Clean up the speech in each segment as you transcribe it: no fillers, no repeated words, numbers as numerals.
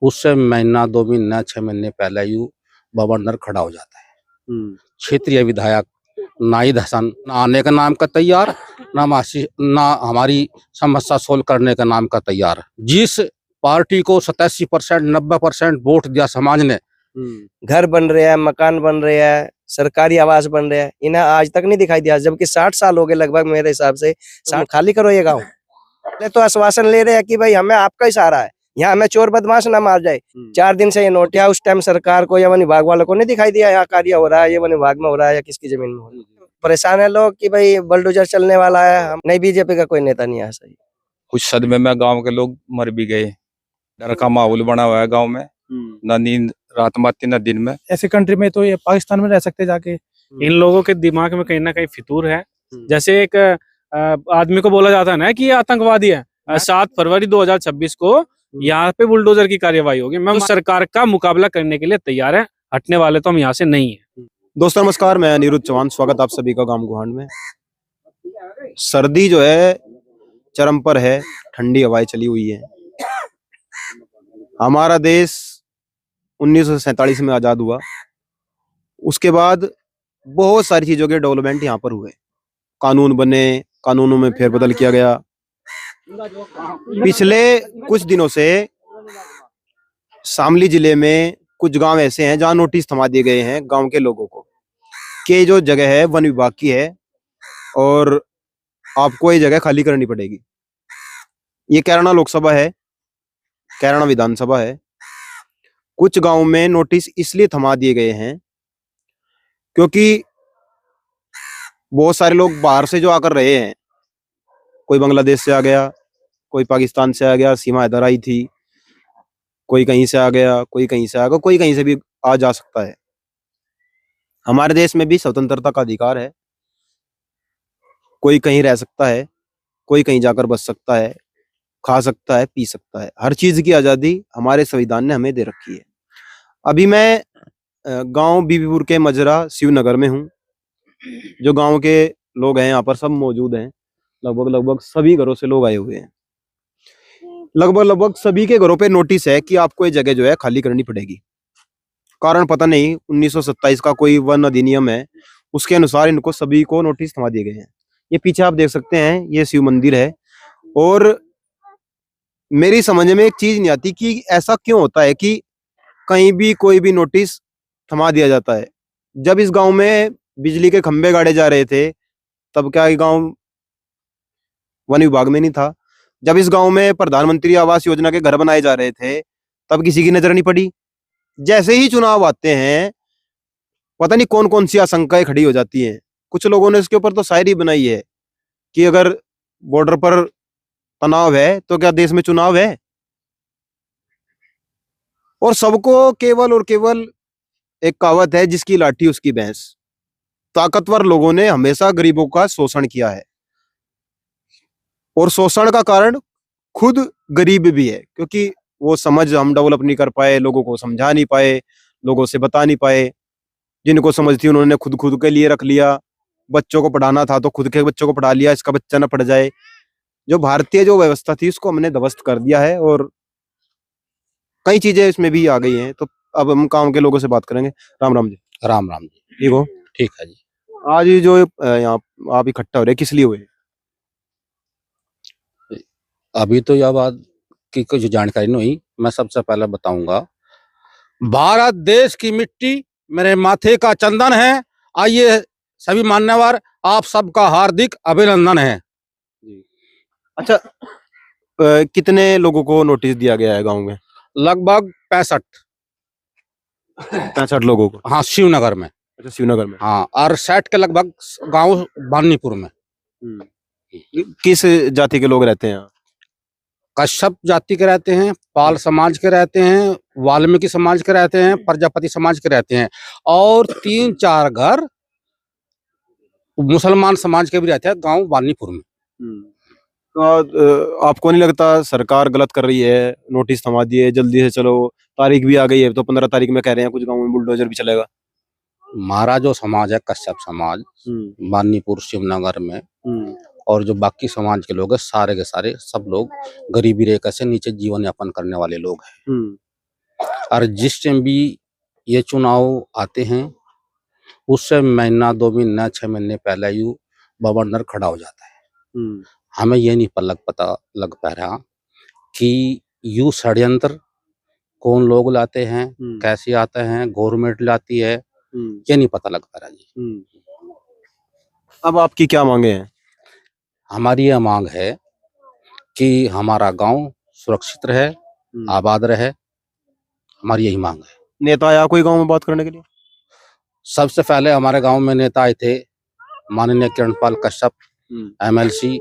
उससे महीना 2 महीना 6 महीने पहले यू गवर्नर खड़ा हो जाता है। क्षेत्रीय विधायक नाहिद हसन ना आने का नाम का तैयार, ना हमारी समस्या सोल्व करने का नाम का तैयार। जिस पार्टी को 87% 90% वोट दिया समाज ने, घर बन रहे हैं, मकान बन रहे हैं, सरकारी आवास बन रहे हैं, इन्हें आज तक नहीं दिखाई दिया, जबकि 60 साल हो गए लगभग मेरे हिसाब से। खाली करो ये गाँव। तो आश्वासन ले रहे हैं कि भाई हमें आपका ही सहारा है, यहाँ हमें चोर बदमाश ना मार जाए। 4 दिन से ये नोटिया उस टाइम सरकार को या वन विभाग वालों को नहीं दिखाई दिया यहाँ कार्य हो रहा है, ये वन विभाग में हो रहा है या किसकी जमीन में हो रहा है। परेशान है लोग कि भाई बुलडोजर चलने वाला है, नहीं बीजेपी का कोई नेता नहीं है सही। कुछ सदमे में गांव के लोग मर भी गए। डर का माहौल बना हुआ है गांव में, ना नींद रात में आती ना दिन में। ऐसे कंट्री में तो ये पाकिस्तान में रह सकते जाके। इन लोगों के दिमाग में कहीं ना कहीं फितूर है। जैसे एक आदमी को बोला जाता है ना कि ये आतंकवादी है। 7 फरवरी 2026 को यहाँ पे बुलडोजर की कार्यवाही होगी। मैं सरकार का मुकाबला करने के लिए तैयार है, हटने वाले तो हम यहाँ से नहीं है। दोस्तों नमस्कार, मैं अनिरुद्ध चौहान, स्वागत आप सभी का गांव गुहांड में। सर्दी जो है चरम पर है, ठंडी हवाएं चली हुई है। हमारा देश 1947 में आजाद हुआ, उसके बाद बहुत सारी चीजों के डेवलपमेंट यहाँ पर हुए। कानून बने, कानूनों में फेरबदल किया गया। पिछले कुछ दिनों से शामली जिले में कुछ गांव ऐसे हैं जहां नोटिस थमा दिए गए हैं गांव के लोगों को कि जो जगह है वन विभाग की है और आपको ये जगह खाली करनी पड़ेगी। ये कैराना लोकसभा है, कैराना विधानसभा है। कुछ गांव में नोटिस इसलिए थमा दिए गए हैं क्योंकि बहुत सारे लोग बाहर से जो आकर रहे हैं, कोई बांग्लादेश से आ गया, कोई पाकिस्तान से आ गया, सीमा इधर आई थी, कोई कहीं से आ गया, कोई कहीं से आ गया, कोई कहीं से भी आ जा सकता है। हमारे देश में भी स्वतंत्रता का अधिकार है, कोई कहीं रह सकता है, कोई कहीं जाकर बस सकता है, खा सकता है, पी सकता है। हर चीज की आजादी हमारे संविधान ने हमें दे रखी है। अभी मैं गांव बीबीपुर के मजरा शिवनगर में हूँ। जो गांव के लोग हैं यहाँ पर सब मौजूद हैं। लगभग सभी घरों से लोग आए हुए हैं। लगभग सभी के घरों पे नोटिस है कि आपको ये जगह जो है खाली करनी पड़ेगी। कारण पता नहीं, 1927 का कोई वन अधिनियम है, उसके अनुसार इनको सभी को नोटिस थमा दिए गए हैं। ये पीछे आप देख सकते हैं, ये शिव मंदिर है। और मेरी समझ में एक चीज नहीं आती कि ऐसा क्यों होता है कि कहीं भी कोई भी नोटिस थमा दिया जाता है। जब इस गांव में बिजली के खंभे गाड़े जा रहे थे तब क्या ये गांव वन विभाग में नहीं था? जब इस गांव में प्रधानमंत्री आवास योजना के घर बनाए जा रहे थे तब किसी की नजर नहीं पड़ी? जैसे ही चुनाव आते हैं पता नहीं कौन कौन सी आशंकाएं खड़ी हो जाती हैं। कुछ लोगों ने इसके ऊपर तो शायरी बनाई है कि अगर बॉर्डर पर तनाव है तो क्या देश में चुनाव है? और सबको केवल और केवल एक कहावत है, जिसकी लाठी उसकी भैंस। ताकतवर लोगों ने हमेशा गरीबों का शोषण किया है और शोषण का कारण खुद गरीब भी है, क्योंकि वो समझ हम डेवलप नहीं कर पाए, लोगों को समझा नहीं पाए, लोगों से बता नहीं पाए। जिनको समझ थी उन्होंने खुद के लिए रख लिया। बच्चों को पढ़ाना था तो खुद के बच्चों को पढ़ा लिया, इसका बच्चा ना पढ़ जाए। जो भारतीय जो व्यवस्था थी उसको हमने ध्वस्त कर दिया है और कई चीजें इसमें भी आ गई हैं। तो अब हम गांव के लोगों से बात करेंगे। राम राम जी। राम राम जी। ठीक हो? ठीक है जी। आज ये जो यहाँ आप इकट्ठा हो रहे किस लिए हुए? अभी तो यह बात की कुछ जानकारी नहीं हुई। मैं सबसे पहले बताऊंगा, भारत देश की मिट्टी मेरे माथे का चंदन है। आइए सभी मान्यवर, आप सबका हार्दिक अभिनंदन है। अच्छा, कितने लोगों को नोटिस दिया गया है गांव में? लगभग 65 लोगों को। हाँ, शिवनगर में। अच्छा, शिवनगर में। हाँ, और 60 के लगभग गांव बानीपुर में। किस जाति के लोग रहते हैं यहाँ? कश्यप जाति के रहते हैं, पाल समाज के रहते हैं, वाल्मीकि समाज के रहते हैं, प्रजापति समाज के रहते हैं और 3-4 घर मुसलमान समाज के भी रहते हैं गांव बानीपुर में। तो आपको नहीं लगता सरकार गलत कर रही है? नोटिस थमा दिए, जल्दी से चलो, तारीख भी आ गई है तो 15 तारीख में कह रहे हैं कुछ गाँव में बुलडोजर भी चलेगा। हमारा जो समाज है कश्यप समाज बानीपुर शिवनगर में, और जो बाकी समाज के लोग हैं सारे के सारे सब लोग गरीबी रेखा से नीचे जीवन यापन करने वाले लोग हैं। और जिस टाइम भी ये चुनाव आते हैं उससे महीना 2 महीना 6 महीने पहले यू बाबा नर खड़ा हो जाता है। हमें ये नहीं पता लग पा रहा कि यू षड्यंत्र कौन लोग लाते हैं, कैसे आते हैं, गवर्नमेंट लाती है, ये नहीं पता लग पा रहा जी। अब आपकी क्या मांगे हैं? हमारी यह मांग है कि हमारा गांव सुरक्षित रहे, आबाद रहे, हमारी यही मांग है। नेता आया कोई गांव में बात करने के लिए? सबसे पहले हमारे गांव में नेता आए थे माननीय किरणपाल कश्यप MLC,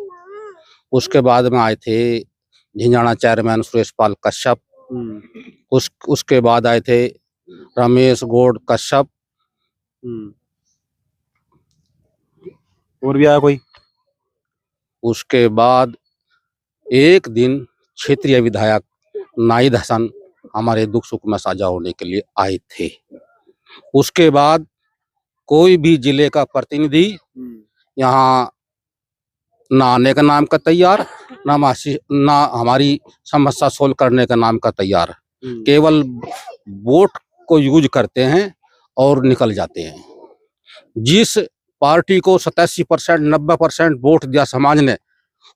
उसके बाद में आए थे झिंझाना चेयरमैन सुरेश पाल कश्यप, उसके बाद आए थे रमेश गौड़ कश्यप, और भी आया कोई? उसके बाद एक दिन क्षेत्रीय विधायक नाहिद हसन हमारे दुख सुख में साझा होने के लिए आए थे। उसके बाद कोई भी जिले का प्रतिनिधि यहाँ ना आने का नाम का तैयार, ना हमारी समस्या सोल्व करने का नाम का तैयार, केवल वोट को यूज करते हैं और निकल जाते हैं। जिस पार्टी को 87% 90% वोट दिया समाज ने,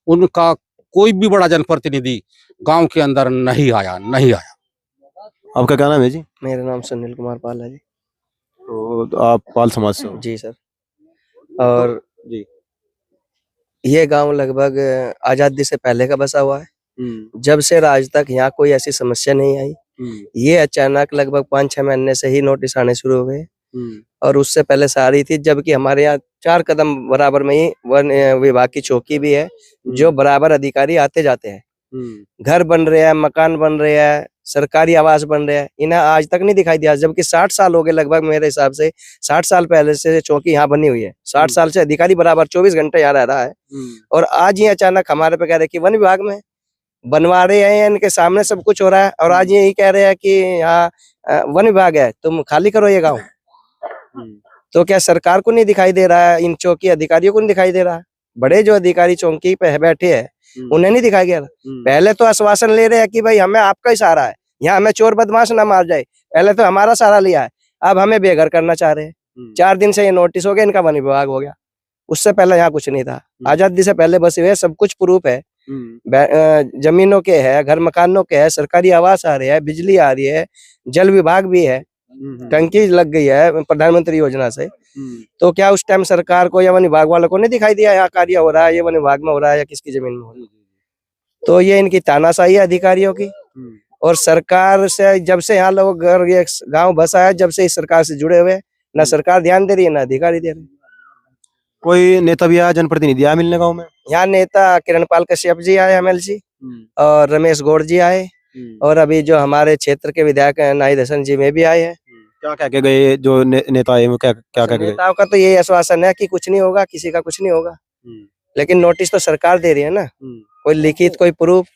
उनका कोई भी बड़ा जनप्रतिनिधि गांव के अंदर नहीं आया। आपका क्या नाम है जी? मेरा नाम सुनील कुमार पाल है जी। तो आप पाल समाज से हो? जी सर। और जी। ये गांव लगभग आजादी से पहले का बसा हुआ है। जब से आज तक यहाँ कोई ऐसी समस्या नहीं आई। ये अचानक लगभग 5-6 महीने से ही नोटिस आने शुरू हो गए, और उससे पहले से आ रही थी। जबकि हमारे यहाँ 4 कदम बराबर में ही वन विभाग की चौकी भी है, जो बराबर अधिकारी आते जाते हैं। घर बन रहे हैं, मकान बन रहे हैं, सरकारी आवास बन रहे हैं, इन्हें आज तक नहीं दिखाई दिया। जबकि 60 साल हो गए लगभग, मेरे हिसाब से 60 साल पहले से चौकी यहाँ बनी हुई है। 60 साल से अधिकारी बराबर 24 घंटे यहाँ रह रहा है, और आज ही अचानक हमारे पे कह रहे कि वन विभाग में बनवा रहे हैं, इनके सामने सब कुछ हो रहा है, और आज यही कह रहे हैं कि यहाँ वन विभाग है, तुम खाली करो ये गाँव। तो क्या सरकार को नहीं दिखाई दे रहा है? इन चौकी अधिकारियों को नहीं दिखाई दे रहा है? बड़े जो अधिकारी चौकी पे बैठे हैं उन्हें नहीं दिखाई दे रहा? पहले तो आश्वासन ले रहे हैं कि भाई हमें आपका ही सहारा है, यहाँ हमें चोर बदमाश ना मार जाए। पहले तो हमारा सहारा लिया है, अब हमें बेघर करना चाह रहे हैं। 4 दिन से ये नोटिस हो गया, इनका वन विभाग हो गया। उससे पहले यहाँ कुछ नहीं था। आजादी से पहले बसे हुए, सब कुछ प्रूफ है। जमीनों के है, घर मकानों के है, सरकारी आवास आ रहे हैं, बिजली आ रही है, जल विभाग भी है, टंकी लग गई है प्रधानमंत्री योजना से। तो क्या उस टाइम सरकार को या वन विभाग वालों को नहीं दिखाई दिया यहाँ कार्य हो रहा है, ये वन विभाग में हो रहा है या किसकी जमीन में हो रहा है? तो ये इनकी तानाशाही है अधिकारियों की। और सरकार से जब से यहाँ लोग गांव बसा है, जब से इस सरकार से जुड़े हुए, ना सरकार ध्यान दे रही है ना अधिकारी दे रहे। कोई नेता भी आया, जनप्रतिनिधि आया मिलने गाँव में? यहाँ नेता किरणपाल कश्यप जी आए MLC, और रमेश गौड़ जी आए, और अभी जो हमारे क्षेत्र के विधायक नाहिद हसन जी में भी आए हैं। क्या कह के गए जो नेता आए? क्या कह के गए? नेताओं का तो यही आश्वासन है कि कुछ नहीं होगा, किसी का कुछ नहीं होगा। लेकिन नोटिस तो सरकार दे रही है ना, कोई लिखित कोई प्रूफ।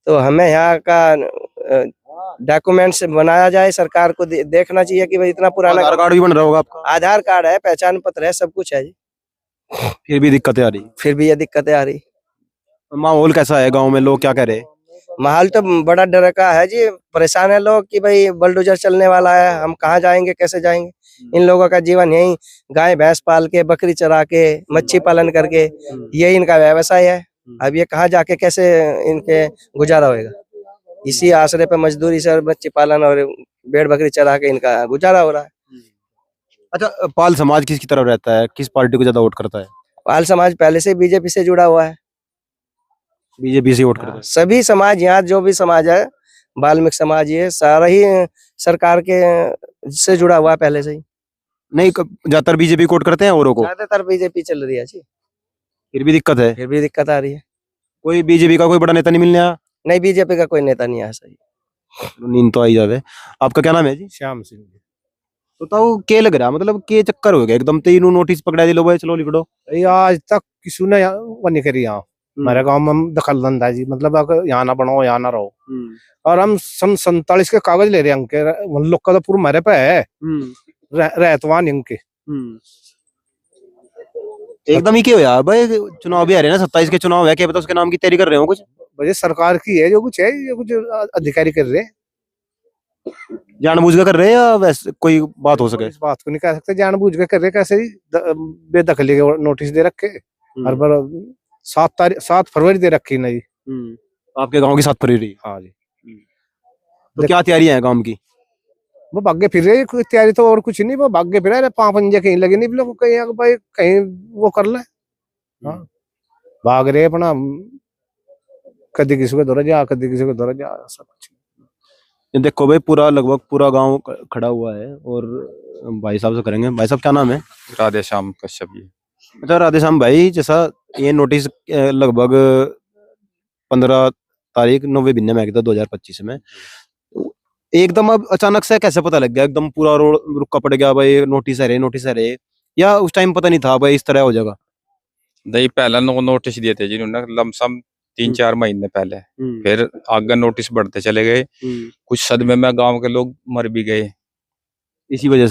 तो हमें यहाँ का डॉक्यूमेंट्स बनाया जाए, सरकार को देखना चाहिए कि भाई इतना पुराना आधार कार्ड भी बन रहा होगा आपका? आधार कार्ड है, पहचान पत्र है, सब कुछ है जी, फिर भी दिक्कतें आ रही? फिर भी ये दिक्कतें आ रही। माहौल कैसा है गांव में? लोग क्या कह रहे हैं? माहौल तो बड़ा डर का है जी, परेशान है लोग कि भाई बुलडोजर चलने वाला है, हम कहाँ जाएंगे, कैसे जाएंगे। इन लोगों का जीवन यही गाय भैंस पाल के, बकरी चरा के, मच्छी पालन करके, यही इनका व्यवसाय है। अब ये कहाँ जाके कैसे इनके गुजारा होएगा? इसी आसरे पे मजदूरी से, मच्छी पालन और भेड़ बकरी चरा के इनका गुजारा हो रहा है। अच्छा, पाल समाज किसकी तरफ रहता है? किस पार्टी को ज्यादा वोट करता है? पाल समाज पहले से बीजेपी से जुड़ा हुआ है। बीजेपी से वोट करता है? सभी समाज, यहाँ जो भी समाज है, वाल्मीकि समाज, ये सारा ही सरकार के से जुड़ा हुआ है पहले से ही। नहीं, ज्यादातर बीजेपी को वोट करते हैं औरों को? ज्यादातर बीजेपी चल रही है जी, फिर भी दिक्कत है? फिर भी दिक्कत आ रही है। कोई बीजेपी का कोई बड़ा नेता नहीं मिलने आया? नहीं, बीजेपी का कोई नेता नहीं आया। सही, नींद तो आई जावे। आपका क्या नाम है जी? श्याम सिंह। तो ताऊ के लग रहा, मतलब के चक्कर हो गया एकदम तीनों नोटिस पकड़ा दिलो भाई, चलो लिखो। ये आज तक किसी ने वो नहीं करी यहाँ हमारे गांव में दखल अंदाजी, मतलब अगर यहाँ ना बनाओ, यहाँ ना रहो। और हम सन 47 के कागज ले रहे हैं अंके, उन लोग का तो पूरा मेरे पे है, रहतवान इनके। एकदम ही क्यों यार भाई, चुनाव भी आ रहे हैं ना, 27 के चुनाव है, क्या पता उसके नाम की तैयारी कर रहे हो कुछ? वजह सरकार की है, जो कुछ है, ये कुछ अधिकारी कर रहे हैं। जानबूझ कर रहे हैं या वैसे कोई बात हो सके? इस बात को नहीं कह सकते जानबूझ के कर रहे, कैसे ही बेदखली के नोटिस दे रखे हर बार। 7 फरवरी दे रखी ना जी। आपके गांव की 7 फरवरी। हाँ जी। तो क्या तैयारी है गांव की? वो भाग्य फिर रहे, कोई तैयारी तो और कुछ नहीं, वो भाग्य फिर रहे, 5 पंजे कहीं लगे नहीं लोग, कहीं भाई कहीं वो कर ले। हाँ, भाग रहे अपना, कभी किसी को दौरा जा, कभी किसी को दौरा जा, सब कुछ। ये देखो भाई, पूरा लगभग पूरा गांव खड़ा हुआ है और भाई साहब से करेंगे। भाई साहब क्या नाम है? राधेश्याम कश्यप जी। अच्छा राधेश्याम भाई, जैसा ये नोटिस लगभग 15 तारीख 9वें महीने में आ गया था 2025 में, एकदम अब अचानक से कैसे पता लग गया? एकदम पूरा रोड रुका पड़ गया भाई, नोटिस है रे, नोटिस है रे, या उस टाइम पता नहीं था भाई इस तरह हो जाएगा? नहीं, पहला नोटिस दिए थे जिन्होंने लमसम 3-4 महीने पहले, फिर आगे नोटिस बढ़ते चले गए। कुछ सदमे में गांव के लोग मर भी गए इसी वजह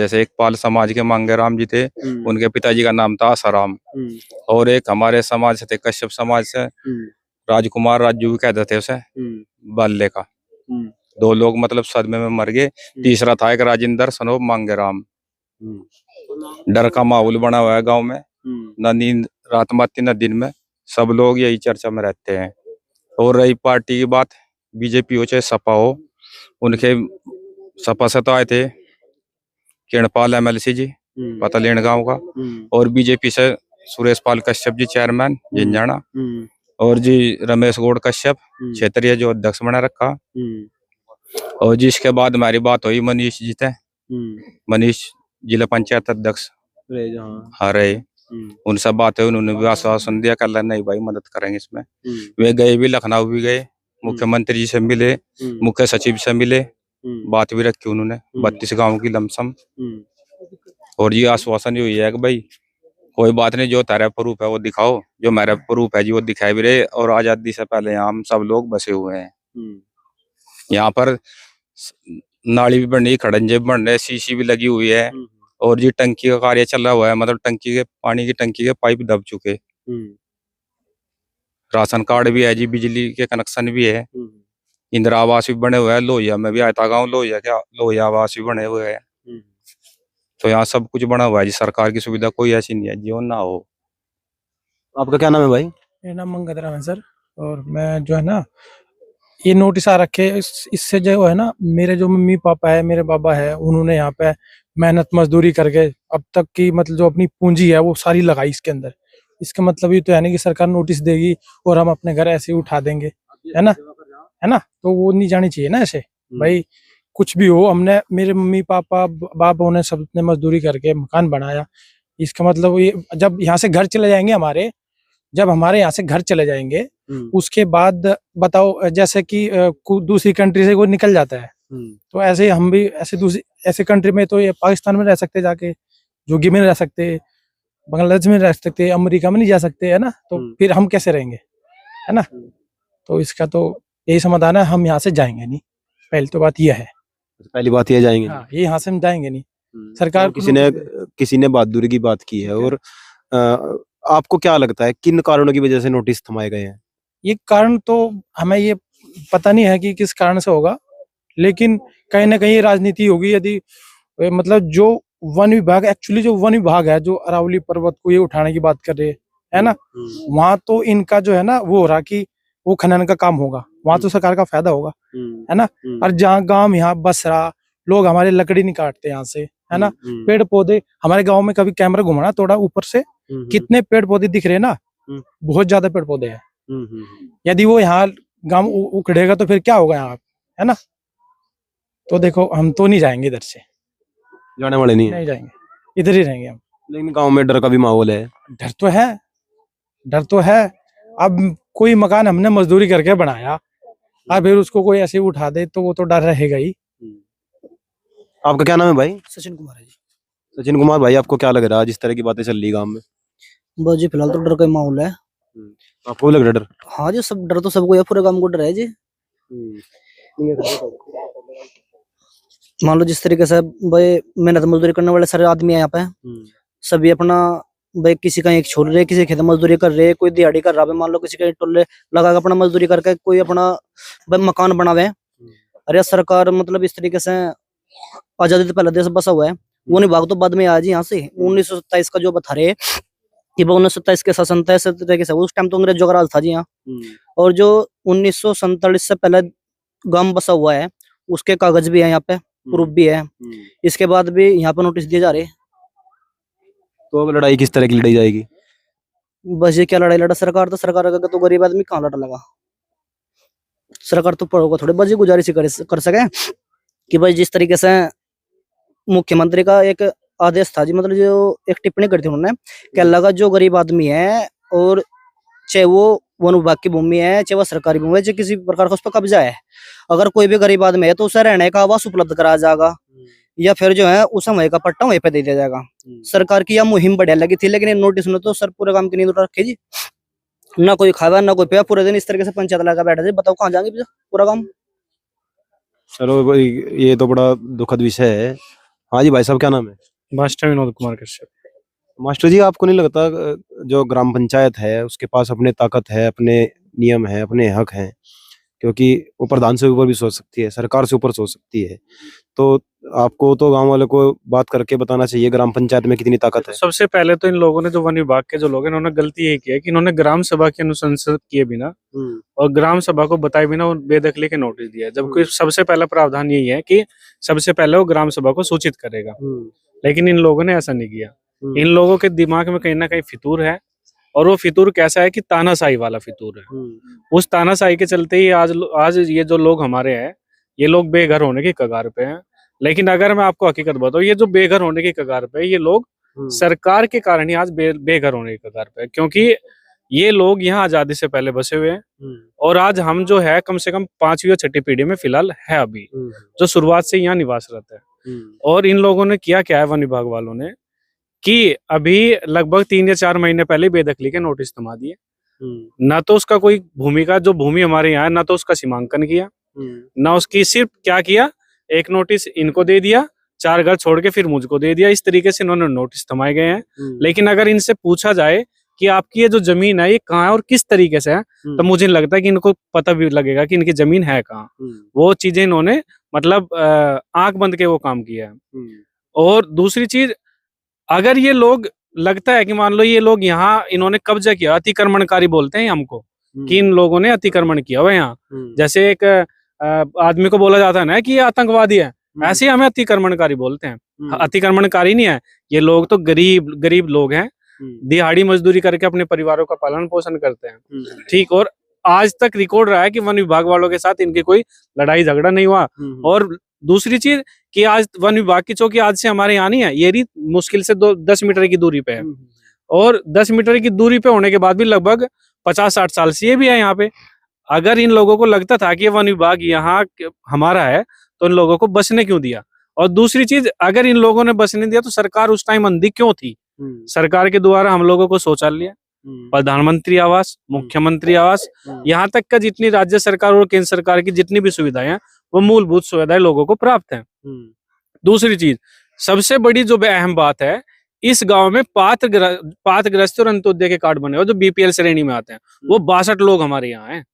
से। एक पाल समाज के मांगेराम जी थे, उनके पिताजी का नाम था आसाराम, और एक हमारे समाज से थे, कश्यप समाज से राजकुमार, राजू भी कहते थे उसे, बाल्ले का। 2 लोग मतलब सदमे में मर गए। तीसरा था एक राजेंद्र सनोब मांगेराम। डर का माहौल बना हुआ है गांव में, न नींद रात माती न दिन में, सब लोग यही चर्चा में रहते हैं। और रही पार्टी की बात, बीजेपी हो चाहे सपा हो, उनके सपा से तो आए थे किरणपाल MLC जी पतालेन गांव का, और बीजेपी से सुरेश पाल कश्यप जी चेयरमैन जिंजाना, और जी रमेश गौड़ कश्यप क्षेत्रीय जो अध्यक्ष बना रखा, और जिसके बाद हमारी बात हुई मनीष जी थे, मनीष जिला पंचायत अध्यक्ष रहे, उनसे बात है, उन्होंने भी आश्वासन दिया कल नहीं भाई मदद करेंगे इसमें। वे गए भी, लखनऊ भी गए, मुख्यमंत्री जी से मिले, मुख्य सचिव से मिले, बात भी रखी उन्होंने 32 गांव की लमसम, और ये आश्वासन हुई है कि भाई कोई बात नहीं, जो तेरा प्रूफ है वो दिखाओ, जो मेरा प्रूफ है जी वो दिखाए भी रहे। और आजादी से पहले यहाँ हम सब लोग बसे हुए हैं, यहाँ पर नाली भी बन रही, खड़ंजे भी बन रहे, सीसी भी लगी हुई है, और जी टंकी का कार्य चल रहा हुआ है, मतलब टंकी के पानी की टंकी के पाइप दब चुके, राशन कार्ड भी है जी, बिजली के कनेक्शन भी है, इंदिरा आवास भी बने हुए हैं, लोहिया में भी आयता गाँव लोहिया आवास भी बने हुए हैं। तो यहाँ सब कुछ बना हुआ है जी, सरकार की सुविधा कोई ऐसी नहीं है जो ना हो। आपका क्या नाम है भाई? मेरा नाम मंगतराम है सर, और मैं जो है ना ये नोटिस आ रखे इससे जो है ना, मेरे जो मम्मी पापा है, मेरे बाबा है, उन्होंने यहाँ पे मेहनत मजदूरी करके अब तक की मतलब जो अपनी पूंजी है वो सारी लगाई इसके अंदर। इसका मतलब ये तो है नहीं कि सरकार नोटिस देगी और हम अपने घर ऐसे ही उठा देंगे, है ना, तो वो नहीं जानी चाहिए ना ऐसे। भाई कुछ भी हो, हमने मेरे मम्मी पापा बाप ने सबने मजदूरी करके मकान बनाया। इसका मतलब ये जब यहाँ से घर चले जाएंगे जब हमारे यहाँ से घर चले जाएंगे, उसके बाद बताओ, जैसे कि दूसरी कंट्री से कोई निकल जाता है, तो ऐसे हम भी ऐसे कंट्री में, तो ये पाकिस्तान में रह सकते, जाके जोगी में रह सकते, बांग्लादेश में रह सकते, अमेरिका में नहीं जा सकते, है ना। तो फिर हम कैसे रहेंगे, है ना। तो इसका तो यही समाधान है, हम यहाँ से जाएंगे नहीं, पहली तो बात यह है। पहली बात ये जाएंगे हाँ, ये यहाँ से हम जाएंगे नहीं। सरकार किसी ने बहादुरी की बात की है, और आपको क्या लगता है किन कारणों की वजह से नोटिस थमाए गए हैं? ये कारण तो हमें ये पता नहीं है कि किस कारण से होगा, लेकिन कहीं ना कहीं राजनीति होगी। यदि मतलब जो वन विभाग, एक्चुअली जो वन विभाग है, जो अरावली पर्वत को ये उठाने की बात कर रहे है ना, वहां तो इनका जो है ना वो हो रहा कि वो खनन का काम होगा, वहां तो सरकार का फायदा होगा, है ना। और जहाँ गांव यहाँ बस रहा, लोग हमारे लकड़ी नहीं काटते यहाँ से, है ना। पेड़ पौधे हमारे गांव में, कभी कैमरा घुमाना थोड़ा ऊपर से, कितने पेड़ पौधे दिख रहे हैं ना, बहुत ज्यादा पेड़ पौधे हैं। यदि वो यहाँ गांव उखड़ेगा तो फिर क्या होगा यहाँ, है ना। तो देखो, हम तो नहीं जाएंगे इधर से, जाने वाले नहीं जाएंगे, इधर ही रहेंगे हम। लेकिन गांव में डर का भी माहौल है। डर तो है। अब कोई मकान हमने मजदूरी करके बनाया, अब फिर उसको कोई ऐसे उठा दे तो वो तो डर रहेगा ही। आपका क्या नाम है भाई? सचिन कुमार है जी। सचिन कुमार भाई, आपको क्या लग रहा है जिस तरह की बातें चल रही गांव में? बस जी फिलहाल तो डर का माहौल है। आपको भी लग रहा है डर? हाँ जी, सब डर तो सबको है, पूरे गांव को डर है जी। मान लो जिस तरीके से भाई मेहनत मजदूरी करने वाले सारे आदमी है यहाँ पे, सभी अपना भाई किसी का एक छोड़ रहे, किसी खेत मजदूरी कर रहे, कोई दिहाड़ी कर रहा है, मान लो किसी के टोले लगा अपना मजदूरी करके कोई अपना मकान बनावे, अरे सरकार मतलब इस तरीके से आजादी से पहले देश बसा हुआ है, वो नहीं भाग तो बाद में आज यहाँ से 1927 का जो बता रहे कि वो 1927 के शासन तय से तरीके से उस टाइम तो अंग्रेजों का राज था जी यहाँ। और जो 1947 से पहले गांव बसा हुआ है उसके कागज भी है यहाँ पे, प्रूफ भी है। इसके बाद भी यहाँ पे नोटिस दिए जा रहे। तो अब लड़ाई किस तरह की लड़ी जाएगी? बस ये क्या लड़ाई लड़ा सरकार, तो सरकार का तो गरीब आदमी कहाँ लड़ा लगा। सरकार तो पड़ोगा थोड़े बस ये गुजारिश ही कर सके कि भाई जिस तरीके से मुख्यमंत्री का एक आदेश था जी, मतलब जो एक टिप्पणी करती उन्होंने क्या लगा, जो गरीब आदमी है और चाहे वो वन विभाग की भूमि है चाहे वो सरकारी भूमि है, चाहे किसी प्रकार का उस पर कब्जा है, अगर कोई भी गरीब आदमी है तो उसे रहने का आवास उपलब्ध कराया जाएगा या फिर जो है उसे वहीं का पट्टा वहीं पे दे दिया जाएगा। सरकार की यह मुहिम बढ़िया लगी थी, लेकिन नोटिस में तो सर पूरे काम की नींद उठा रखी जी, ना कोई खावा ना कोई पिया, पूरे दिन इस तरीके से पंचायत लगा बैठे थे। बताओ कहाँ जाएंगे पूरा काम। चलो भाई, ये तो बड़ा दुखद विषय है। हाँ जी भाई साहब, क्या नाम है? मास्टर विनोद कुमार कश्यप। मास्टर जी, आपको नहीं लगता जो ग्राम पंचायत है उसके पास अपने ताकत है, अपने नियम है, अपने हक हैं, क्योंकि वो प्रधान से ऊपर भी सोच सकती है, सरकार से ऊपर सोच सकती है, तो आपको तो गांव वाले को बात करके बताना चाहिए ग्राम पंचायत में कितनी ताकत है। सबसे पहले तो इन लोगों ने, जो वन विभाग के जो लोग हैं, इन्होंने गलती ये की है कि इन्होंने ग्राम सभा की अनुशंसा किए बिना और ग्राम सभा को बताए बिना वो बेदखली के नोटिस दिया, जबकि सबसे पहला प्रावधान यही है कि सबसे पहले वो ग्राम सभा को सूचित करेगा, लेकिन इन लोगों ने ऐसा नहीं किया। इन लोगों के दिमाग में कहीं ना कहीं फितूर है, और वो फितूर कैसा है कि तानाशाही वाला फितूर है। उस तानाशाही के चलते ही आज ये जो लोग हमारे हैं, ये लोग बेघर होने की कगार पे हैं। लेकिन अगर मैं आपको हकीकत बताऊं, ये जो बेघर होने की कगार पे है, ये लोग सरकार के कारण ही आज बेघर होने की कगार पे है, क्योंकि ये लोग यहाँ आजादी से पहले बसे हुए हैं और आज हम जो है कम से कम 5वीं और 6ठी पीढ़ी में फिलहाल है अभी, जो शुरुआत से यहाँ निवास रहता है। और इन लोगों ने किया क्या है, वन विभाग वालों ने, कि अभी लगभग 3 या 4 महीने पहले बेदखली के नोटिस थमा दिए। ना तो उसका कोई भूमि का, जो भूमि हमारे यहाँ है, ना तो उसका सीमांकन किया, ना उसकी, सिर्फ क्या किया, एक नोटिस इनको दे दिया, 4 घर छोड़ के फिर मुझको दे दिया। इस तरीके से इन्होंने नोटिस थमाए गए हैं। लेकिन अगर इनसे पूछा जाए कि आपकी ये जो जमीन है ये कहाँ है और किस तरीके से है, तो मुझे लगता है कि इनको पता भी लगेगा कि इनकी जमीन है कहाँ। वो चीजें इन्होंने मतलब आंख बंद के वो काम किया है। और दूसरी चीज, अगर ये लोग, लगता है कि मान लो ये लोग यहाँ इन्होंने कब्जा किया, अतिक्रमणकारी बोलते हैं हमको कि इन लोगों ने अतिक्रमण किया हुआ यहाँ, जैसे एक आदमी को बोला जाता है ना कि ये आतंकवादी है, ऐसे ही हमें अतिक्रमणकारी बोलते हैं। अतिक्रमणकारी नहीं है, ये लोग तो गरीब लोग हैं, दिहाड़ी मजदूरी करके अपने परिवारों का पालन पोषण करते हैं, ठीक। और आज तक रिकॉर्ड रहा है कि वन विभाग वालों के साथ इनकी कोई लड़ाई झगड़ा नहीं हुआ। और दूसरी चीज कि आज वन विभाग की चौकी आज से हमारे यहाँ नहीं है, ये भी मुश्किल से 10 मीटर की दूरी पे है, और 10 मीटर की दूरी पे होने के बाद भी लगभग 50-60 साल से ये भी है यहाँ पे। अगर इन लोगों को लगता था कि ये वन विभाग यहाँ हमारा है, तो इन लोगों को बसने क्यों दिया? और दूसरी चीज, अगर इन लोगों ने बसने दिया तो सरकार उस टाइम अंधी क्यों थी? सरकार के द्वारा हम लोगों को शौचालय, प्रधानमंत्री आवास, मुख्यमंत्री आवास, यहाँ तक का जितनी राज्य सरकार और केंद्र सरकार की जितनी भी सुविधाएं हैं, वो मूलभूत सुविधाएं लोगों को प्राप्त हैं। दूसरी चीज, सबसे बड़ी जो अहम बात है, इस गांव में पात्रग्रस्त और अंत्योदय के कार्ड बने हुए जो बीपीएल श्रेणी में आते हैं, वो 62 लोग हमारे यहाँ हैं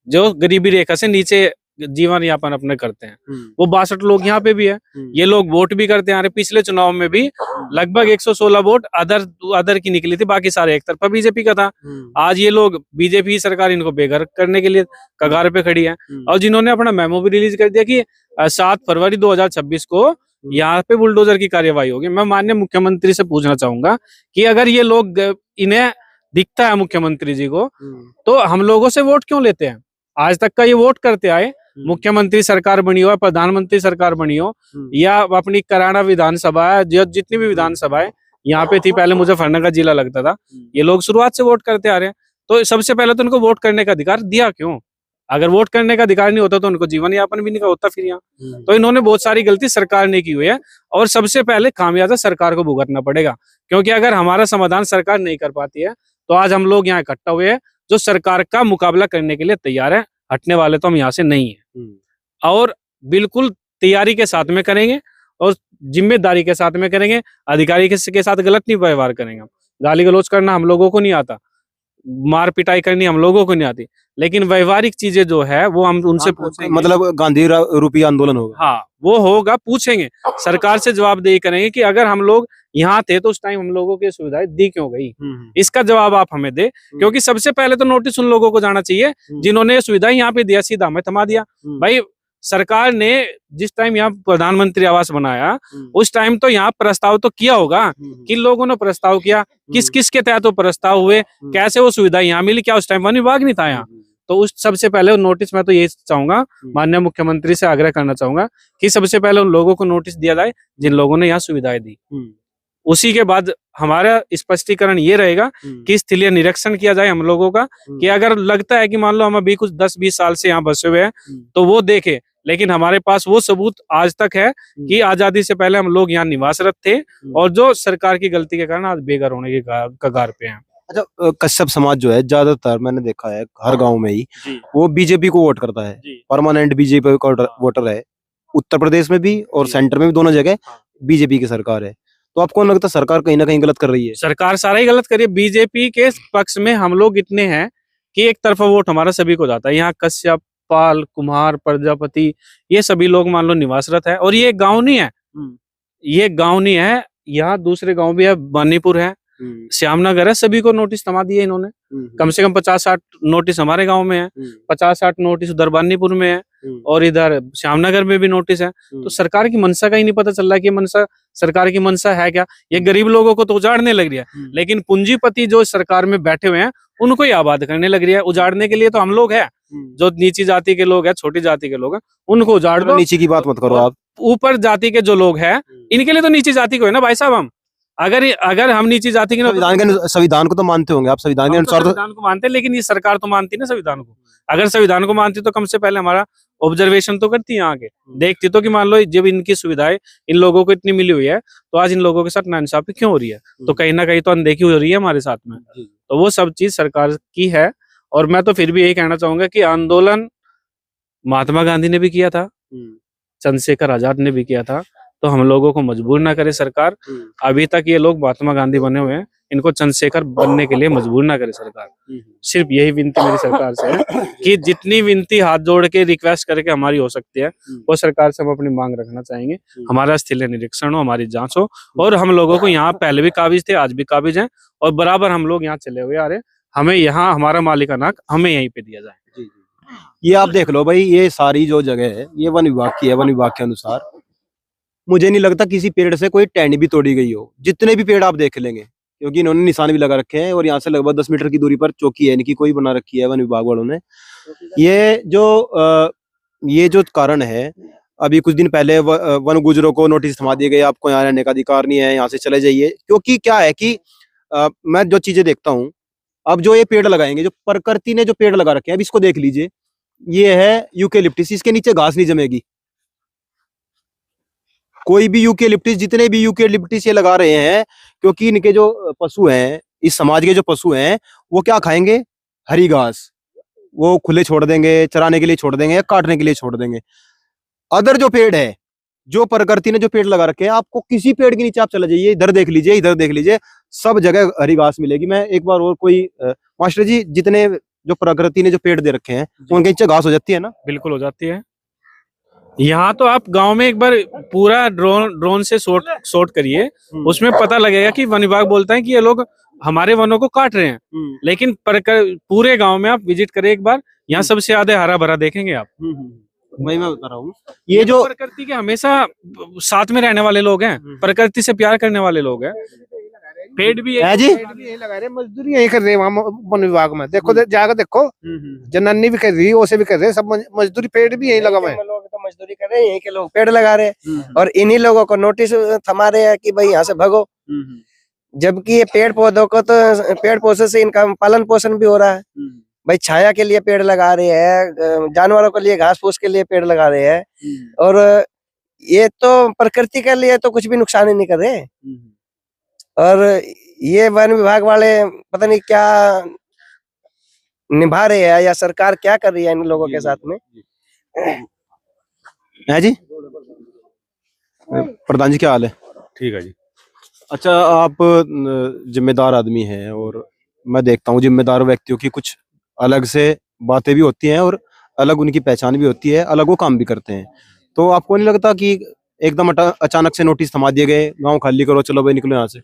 जो गरीबी रेखा से नीचे जीवन यापन अपने करते हैं। वो 62 लोग यहाँ पे भी है। ये लोग वोट भी करते हैं। पिछले चुनाव में भी लगभग 116 वोट अदर की निकली थी, बाकी सारे एक तरफा बीजेपी का था। आज ये लोग, बीजेपी सरकार इनको बेघर करने के लिए कगार पे खड़ी है, और जिन्होंने अपना मेमो भी रिलीज कर दिया कि 7 फरवरी 2026 को यहाँ पे बुलडोजर की कार्यवाही होगी। मैं माननीय मुख्यमंत्री से पूछना चाहूंगा कि अगर ये लोग, इन्हें दिखता है मुख्यमंत्री जी को, तो हम लोगों से वोट क्यों लेते हैं? आज तक का ये वोट करते आए, मुख्यमंत्री सरकार बनी हो, प्रधानमंत्री सरकार बनी हो, या अपनी कराड़ा विधानसभा है, जितनी भी विधानसभा है यहाँ पे थी, पहले मुजफ्फरनगर जिला लगता था, ये लोग शुरुआत से वोट करते आ रहे हैं। तो सबसे पहले तो उनको वोट करने का अधिकार दिया क्यों? अगर वोट करने का अधिकार नहीं होता तो उनको जीवन यापन भी नहीं होता फिर यहाँ। तो इन्होंने बहुत सारी गलती सरकार ने की हुई है, और सबसे पहले खामियाजा सरकार को भुगतना पड़ेगा, क्योंकि अगर हमारा समाधान सरकार नहीं कर पाती है तो आज हम लोग यहाँ इकट्ठा हुए हैं जो सरकार का मुकाबला करने के लिए तैयार है। हटने वाले तो हम यहाँ से नहीं है, और बिल्कुल तैयारी के साथ में करेंगे और जिम्मेदारी के साथ में करेंगे। अधिकारी के साथ गलत नहीं व्यवहार करेंगे। गाली गलौज करना हम लोगों को नहीं आता, मार पिटाई करनी हम लोगों को नहीं आती, लेकिन व्यवहारिक चीजें जो है वो हम उनसे पूछेंगे। मतलब गांधी रूपी आंदोलन होगा। हाँ, वो होगा, पूछेंगे, सरकार से जवाबदेही करेंगे कि अगर हम लोग यहाँ थे तो उस टाइम हम लोगों की सुविधाएं दी क्यों गई, इसका जवाब आप हमें दे। क्योंकि सबसे पहले तो नोटिस उन लोगों को जाना चाहिए जिन्होंने सुविधाएं यहाँ पे दिया, सीधा हमें थमा दिया। भाई सरकार ने जिस टाइम यहाँ प्रधानमंत्री आवास बनाया उस टाइम तो यहाँ प्रस्ताव तो किया होगा, किन लोगों ने प्रस्ताव किया, किस किस के तहत वो प्रस्ताव हुए, कैसे वो सुविधा यहाँ मिली, क्या उस टाइम वन विभाग नहीं था यहाँ? तो उस सबसे पहले नोटिस, मैं तो ये चाहूंगा, माननीय मुख्यमंत्री से आग्रह करना चाहूंगा कि सबसे पहले उन लोगों को नोटिस दिया जाए जिन लोगों ने यहाँ सुविधाएं दी। उसी के बाद हमारा स्पष्टीकरण ये रहेगा कि स्थलीय निरीक्षण किया जाए हम लोगों का, कि अगर लगता है कि मान लो हम अभी कुछ 10-20 साल से यहाँ बसे हुए हैं तो वो देखे, लेकिन हमारे पास वो सबूत आज तक है कि आजादी से पहले हम लोग यहाँ निवासरत थे और जो सरकार की गलती के कारण आज बेघर होने के कगार पे हैं। अच्छा, कश्यप समाज जो है ज्यादातर मैंने देखा है हर गांव में ही वो बीजेपी को वोट करता है, परमानेंट बीजेपी का वोटर है। उत्तर प्रदेश में भी और सेंटर में भी, दोनों जगह बीजेपी की सरकार है। तो आपको लगता है सरकार कहीं ना कहीं गलत कर रही है? सरकार सारा ही गलत कर रही है। बीजेपी के पक्ष में हम लोग इतने हैं कि एक तरफा वोट हमारा सभी को जाता है। यहाँ कश्यप, पाल, कुम्हार, प्रजापति, ये सभी लोग मान लो निवासरत है। और ये गांव नहीं है, ये गांव नहीं है, यहाँ दूसरे गांव भी है, बानीपुर है, श्यामनगर है, सभी को नोटिस थमा दिए इन्होंने। कम से कम 50-60 नोटिस हमारे गांव में है, 50-60 नोटिस उधर बानीपुर में है और इधर श्यामनगर में भी नोटिस है। तो सरकार की मंशा का ही नहीं पता चल रहा है कि मंशा, सरकार की मंशा है क्या। ये गरीब लोगों को तो उजाड़ने लग रही है, लेकिन पूंजीपति जो सरकार में बैठे हुए हैं उनको ही आबाद करने लग रही है। उजाड़ने के लिए तो हम लोग हैं, जो नीची जाति के लोग हैं, छोटी जाति के लोग हैं, उनको उजाड़ दो। नीचे की बात मत करो आप, ऊपर जाति के जो लोग हैं इनके लिए तो नीची जाति को है ना भाई साहब। हम अगर हम नीची जाति के संविधान को तो मानते होंगे आप, संविधान के अनुसार संविधान को मानते हैं, लेकिन ये सरकार तो मानती ना संविधान को। अगर संविधान को मानती तो कम से पहले हमारा ऑब्जर्वेशन तो करती है, आगे देखती तो कि मान लो जब इनकी सुविधाएं इन लोगों को इतनी मिली हुई है तो आज इन लोगों के साथ नाइंसाफी क्यों हो रही है? तो कहीं ना कहीं तो अनदेखी हो रही है हमारे साथ में। तो वो सब चीज सरकार की है। और मैं तो फिर भी यही कहना चाहूंगा कि आंदोलन महात्मा गांधी ने भी किया था, चंद्रशेखर आजाद ने भी किया था, तो हम लोगों को मजबूर ना करे सरकार। अभी तक ये लोग महात्मा गांधी बने हुए हैं, इनको चंद्रशेखर बनने के लिए मजबूर ना करे सरकार। सिर्फ यही विनती मेरी सरकार से है कि जितनी विनती हाथ जोड़ के रिक्वेस्ट करके हमारी हो सकती है वो सरकार से हम अपनी मांग रखना चाहेंगे। हमारा स्थलीय निरीक्षण हो, हमारी जांच हो, और हम लोगों को यहाँ पहले भी काबिज थे, आज भी काबिज हैं, और बराबर हम लोग यहाँ चले हुए आ रहे, हमें यहाँ हमारा मालिकाना हक हमें यहीं पे दिया जाए। ये आप देख लो भाई, ये सारी जो जगह है ये वन विभाग की है। वन विभाग के अनुसार मुझे नहीं लगता किसी पेड़ से कोई टहनी भी तोड़ी गई हो। जितने भी पेड़ आप देख लेंगे, क्योंकि इन्होंने निशान भी लगा रखे हैं और यहाँ से लगभग 10 मीटर की दूरी पर चौकी है इनकी कोई बना रखी है वन विभाग वालों ने। ये जो कारण है, अभी कुछ दिन पहले वन गुजरों को नोटिस थमा दिए गए, आपको यहाँ रहने का अधिकार नहीं है, यहाँ से चले जाइए। क्योंकि क्या है कि मैं जो चीजें देखता हूँ, अब जो ये पेड़ लगाएंगे, जो प्रकृति ने जो पेड़ लगा रखे हैं, अब इसको देख लीजिए, ये है यूकेलिप्टिस, इसके नीचे घास नहीं जमेगी। कोई भी यूकेलिप्टिस, जितने भी यूकेलिप्टिस ये लगा रहे हैं, क्योंकि इनके जो पशु हैं, इस समाज के जो पशु हैं, वो क्या खाएंगे? हरी घास। वो खुले छोड़ देंगे, चराने के लिए छोड़ देंगे या काटने के लिए छोड़ देंगे। अदर जो पेड़ है, जो प्रकृति ने जो पेड़ लगा रखे हैं, आपको किसी पेड़ के नीचे आप चले जाइए, इधर देख लीजिए, इधर देख लीजिए, सब जगह हरी घास मिलेगी। मैं एक बार और कोई मास्टर जी, जितने जो प्रकृति ने जो पेड़ दे रखे हैं उनके नीचे घास हो जाती है ना? बिल्कुल हो जाती है। यहाँ तो आप गांव में एक बार पूरा ड्रोन से शॉट करिए, उसमें पता लगेगा कि वन विभाग बोलता है कि ये लोग हमारे वनों को काट रहे हैं, लेकिन पूरे गांव में आप विजिट करें एक बार, यहाँ सबसे ज्यादा हरा भरा देखेंगे आप। वही मैं बता रहा हूँ, ये जो प्रकृति के हमेशा साथ में रहने वाले लोग हैं, प्रकृति से प्यार करने वाले लोग हैं। पेड़ भी है जी, यही लगा रहे, मजदूरी यही कर रहे हैं वहाँ वन विभाग में। देखो जाकर देखो, जनानी भी कर रही है, ओसे भी कर रहे हैं, सब मजदूरी पेड़ भी यही लगा हुआ है। लोग तो मजदूरी कर रहे हैं, यहीं के लोग पेड़ लगा रहे हैं और इन्हीं लोगों को नोटिस थमा रहे हैं कि भाई यहाँ से भागो। जबकि ये पेड़ पौधों को तो, पेड़ पौधे से इनका पालन पोषण भी हो रहा है। भाई छाया के लिए पेड़ लगा रहे हैं, जानवरों के लिए घास फूस के लिए पेड़ लगा रहे हैं, और ये तो प्रकृति के लिए तो कुछ भी नुकसान ही नहीं कर रहे। और ये वन विभाग वाले पता नहीं क्या निभा रहे हैं, या सरकार क्या कर रही है इन लोगों के साथ में। है जी, प्रधान जी क्या हाल है? ठीक है जी। अच्छा, आप जिम्मेदार आदमी हैं और मैं देखता हूँ जिम्मेदार व्यक्तियों की कुछ अलग से बातें भी होती हैं और अलग उनकी पहचान भी होती है, अलग वो काम भी करते हैं। तो आपको नहीं लगता कि एकदम अचानक से नोटिस थमा दिए गए, गांव खाली करो, चलो भाई निकलो यहाँ से,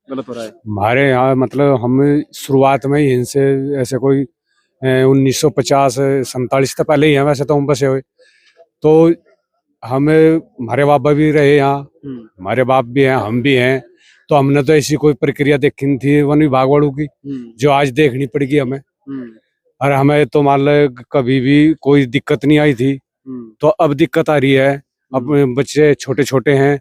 गलत हो रहा है? हमारे यहाँ मतलब हम शुरुआत में ही इनसे ऐसे कोई 1950-47 से पहले ही हैं वैसे तो हम बसे हुए। तो हमें हमारे बाबा भी रहे यहाँ, हमारे बाप भी हैं, हम भी हैं। तो हमने तो ऐसी कोई प्रक्रिया देखी नहीं थी वन विभाग वालों की जो आज देखनी पड़ेगी हमें। और हमें तो मान लो कभी भी कोई दिक्कत नहीं आई थी, तो अब दिक्कत आ रही है। अब बच्चे छोटे छोटे हैं,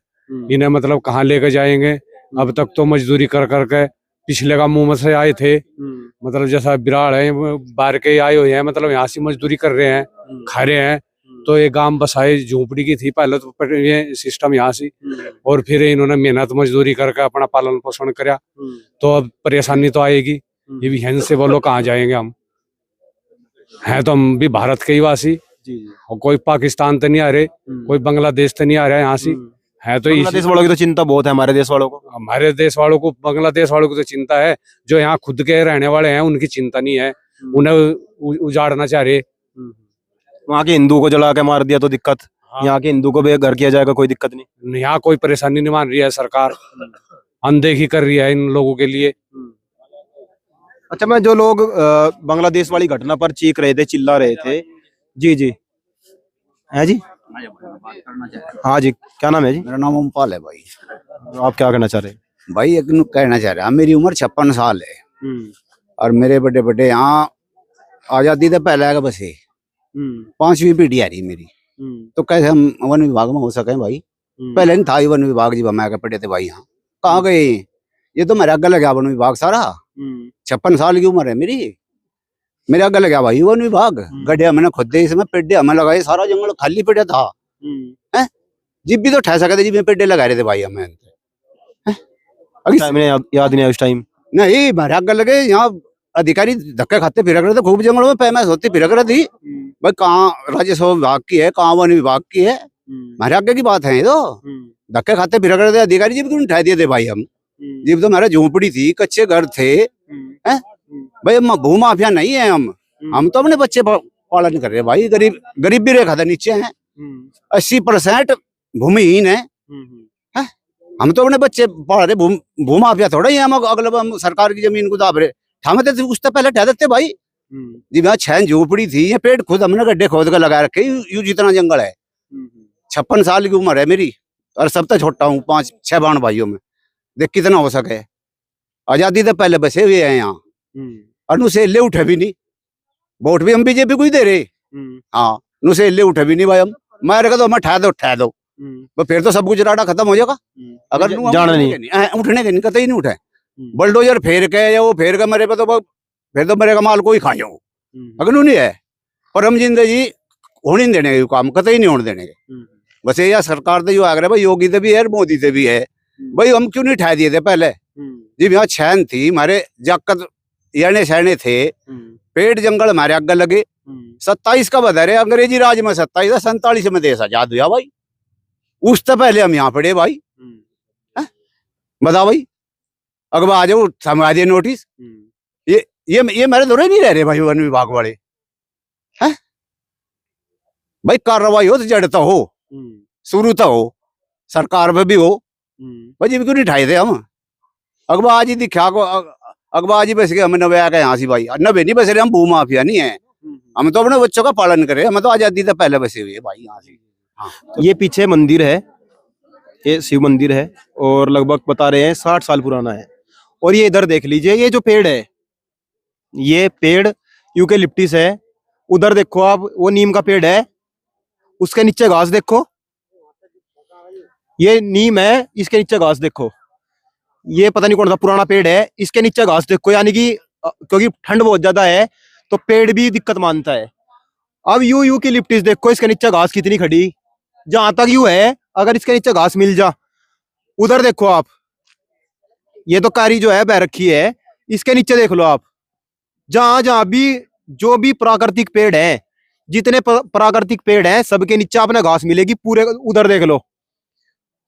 इन्हें मतलब कहाँ लेकर जाएंगे। अब तक तो मजदूरी कर करके पिछले का मुंह में से आए थे, मतलब जैसा बिराड़ है बाहर के आए हुए हैं, मतलब यहाँ से मजदूरी कर रहे हैं, खा रहे हैं। तो ये गांव बसाए झोपड़ी की थी पहले तो, पर ये सिस्टम यहाँ से, और फिर इन्होंने मेहनत मजदूरी करके अपना पालन पोषण कराया। तो अब परेशानी तो आएगी, ये भी हैं से बोलो कहाँ जाएंगे हम। हैं तो हम भी भारत के ही वासी, और कोई पाकिस्तान तो नहीं आ रहे, कोई बांग्लादेश तो नहीं आ रहा है यहाँ से। है तो बांग्लादेश वालों की तो चिंता बहुत है हमारे देश वालों को। हमारे देश वालों को, बांग्लादेश वालों को तो चिंता है, जो यहाँ खुद के रहने वाले हैं उनकी चिंता नहीं है, उन्हें उजाड़ना चाह रहे। वहाँ के हिंदू को जला के मार दिया तो दिक्कत, यहाँ के हिंदू को बेघर किया जाएगा कोई दिक्कत नहीं। यहाँ कोई परेशानी नहीं मान रही है सरकार, अनदेखी कर रही है इन लोगों के लिए। अच्छा, मैं जो लोग बांग्लादेश वाली घटना पर चीख रहे थे, चिल्ला रहे थे, जी है जी, हाँ जी, क्या नाम है जी? मेरा नाम ओमपाल है भाई। आप क्या कहना चाह रहे हैं? भाई एक कहना चाह रहा, मेरी उम्र 56 साल है और मेरे बड़े बड़े यहाँ आजादी से पहले आगे बसे 5वीं पीढ़ी आ रही मेरी। तो कैसे हम वन विभाग में हो सके भाई? पहले नहीं था ये वन विभाग, जी हम आगे पढ़े थे भाई। यहाँ कहाँ गए? ये तो मेरे आगे लग गया वन विभाग सारा। 56 साल की उम्र है मेरी, मेरे आगे लग गया भाई वन विभाग। गड्ढे हमने खुद इसमें पेड़े हमें लगाए, सारा जंगल खाली पेड़ था। जिप भी तो ठह सके थे, जिप में पेड़े लगा रहे थे भाई हमें। याद नहीं है उस टाइम? नहीं, मेरे आगे लगे यहाँ अधिकारी धक्के खाते फिर रहे थे, खूब जंगलों में पैमाइश होती फिर रही थी भाई। कहाँ राजस्व विभाग की है, कहाँ वन विभाग की है? मेरे आगे की बात है ये तो। धक्के खाते फिर रहे थे अधिकारी, जिप क्यों उठा दिए थे भाई हम? जिप तो मेरा झोपड़ी थी, कच्चे घर थे। भाई हम भू माफिया नहीं है, हम तो अपने बच्चे पालन कर रहे हैं भाई। गरीबी रेखा से नीचे हैं, 80% भूमिहीन है। हम तो अपने बच्चे पढ़ रहे, भू माफिया थोड़ा ही हम अगले हम सरकार की जमीन को दाब रहे। ठामते थे उससे पहले ठह देते भाई जी। वहाँ 6 झोपड़ी थी, ये पेड़ खुद हमने गड्ढे खोद कर लगा रखे, यू जितना जंगल है। 56 साल की उम्र है मेरी और सब तक छोटा हूँ 5-6 बाण भाइयों में। देख कितना हो सके, आजादी से पहले बसे हुए हैं यहाँ। और नुसे ले उठे भी नहीं, वोट भी हम बीजेपी को ही दे रहे। हाँ, नुसे ले उठे भी नहीं भाई हम। मारे का तो हमें ठह दो तो फिर तो सब कुछ राडा खत्म हो जाएगा। अगर जाना नहीं, उठने के नहीं, कतई नहीं उठे। बुलडोजर फेर के या वो फेर के मेरे पे तो फिर तो मेरे का माल को ही खाओ। अगर नहीं है परम जिंदगी होने नहीं देने के काम, कतई नहीं होने देने के। बस ये सरकार तो जो आग्रह भाई योगी से भी है, मोदी से भी है भाई। हम क्यों नहीं ठा दिए थे पहले जी? यहाँ 6 थी हमारे जाकत याने सहने थे, पेड़ जंगल हमारे आगे लगे। 27 का बता रहे, अंग्रेजी राज में 27, 47 में देश आजाद हुआ भाई। उससे पहले हम यहाँ पड़े भाई। बताओ भाई, अगर आ जाओ समझा दिए नोटिस। ये मेरे दौरे नहीं रह रहे भाई वन विभाग वाले हैं भाई। कार्रवाई हो तो जड़ तो हो, शुरू तो हो, सरकार में भी हो भाई। जी क्यों नहीं ठाए थे हम? अगवा आज ही दिखा को अगवा आज ही बस के हमें नबे आ गए यहाँ से भाई। नबे नहीं बस रहे, हम भू माफिया नहीं है। हम तो अपने बच्चों का पालन करें, हमें तो आजादी से पहले बसे हुए भाई यहाँ से। हाँ। ये पीछे मंदिर है, ये शिव मंदिर है और लगभग बता रहे हैं 60 साल पुराना है। और ये इधर देख लीजिए, ये जो पेड़ है, ये पेड़ यूकेलिप्टिस है। उधर देखो आप, वो नीम का पेड़ है, उसके नीचे घास देखो। ये नीम है, इसके नीचे घास देखो। ये पता नहीं कौन सा पुराना पेड़ है, इसके नीचे घास देखो। यानी कि क्योंकि ठंड बहुत ज्यादा है तो पेड़ भी दिक्कत मानता है। अब यूकेलिप्टिस देखो, इसके नीचे घास कितनी खड़ी, जहां तक यू है। अगर इसके नीचे घास मिल जा, उधर देखो आप, ये तो कारी जो है बह रखी है, इसके नीचे देख लो आप। जहां भी जो भी प्राकृतिक पेड़ है, जितने प्राकृतिक पेड़ हैं, सबके नीचे आपने घास मिलेगी पूरे। उधर देख लो,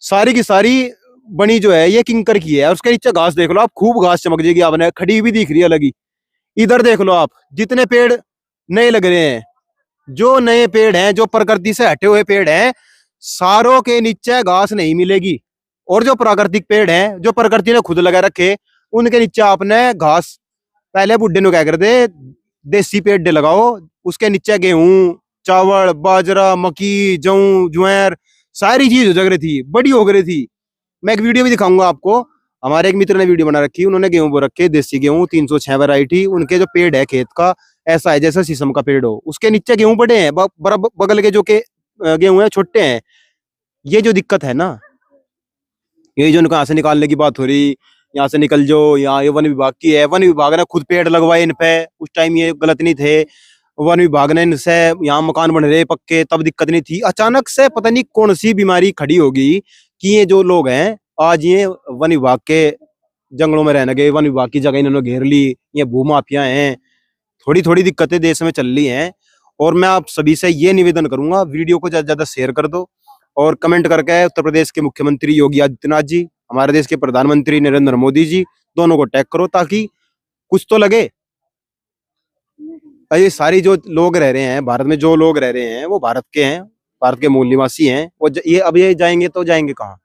सारी की सारी बनी जो है ये किंकर की है, और उसके नीचे घास देख लो आप, खूब घास चमक जाएगी, आपने खड़ी भी दिख रही है अलग ही। इधर देख लो आप, जितने पेड़ नए लग रहे हैं, जो नए पेड़ हैं, जो प्रकृति से हटे हुए पेड़ हैं, सारों के नीचे घास नहीं मिलेगी। और जो प्राकृतिक पेड़ हैं, जो प्रकृति ने खुद लगा रखे, उनके नीचे आपने घास, पहले बुड्ढे ने क्या करते, देसी पेड़ लगाओ, उसके नीचे गेहूं, चावल, बाजरा, मक्की, जौ, ज्वार, सारी चीज जग रही थी, बड़ी हो गई थी। मैं एक वीडियो भी दिखाऊंगा आपको, हमारे एक मित्र ने वीडियो बना रखी, उन्होंने गेहूं बो रखे, देसी गेहूं 306 वैरायटी, उनके जो पेड़ है खेत का ऐसा है जैसा शीशम का पेड़ हो, उसके नीचे गेहूं पड़े हैं, बगल के जो के गेहूं है छोटे हैं। ये जो दिक्कत है ना, ये जो कहाँ से निकालने की बात हो रही, यहाँ से निकल जाओ, यहाँ ये वन विभाग की है, वन विभाग ने खुद पेड़ लगवाए इन पे, उस टाइम ये गलत नहीं थे, वन विभाग ने इनसे यहाँ मकान बन रहे पक्के, तब दिक्कत नहीं थी। अचानक से पता नहीं कौन सी बीमारी खड़ी होगी कि ये जो लोग हैं आज ये वन विभाग के जंगलों में रहने गए, वन विभाग की जगह इन्होंने घेर ली, ये भूमाफिया हैं। थोड़ी थोड़ी दिक्कतें देश में चल रही हैं, और मैं आप सभी से ये निवेदन करूंगा, वीडियो को ज्यादा ज्यादा शेयर कर दो, और कमेंट करके उत्तर प्रदेश के मुख्यमंत्री योगी आदित्यनाथ जी, हमारे देश के प्रधानमंत्री नरेंद्र मोदी जी, दोनों को टैग करो, ताकि कुछ तो लगे। ये सारी जो लोग रह रहे हैं भारत में, जो लोग रह रहे हैं वो भारत के हैं, भारत के मूल निवासी हैं, वो ये अब ये जाएंगे तो जाएंगे कहाँ?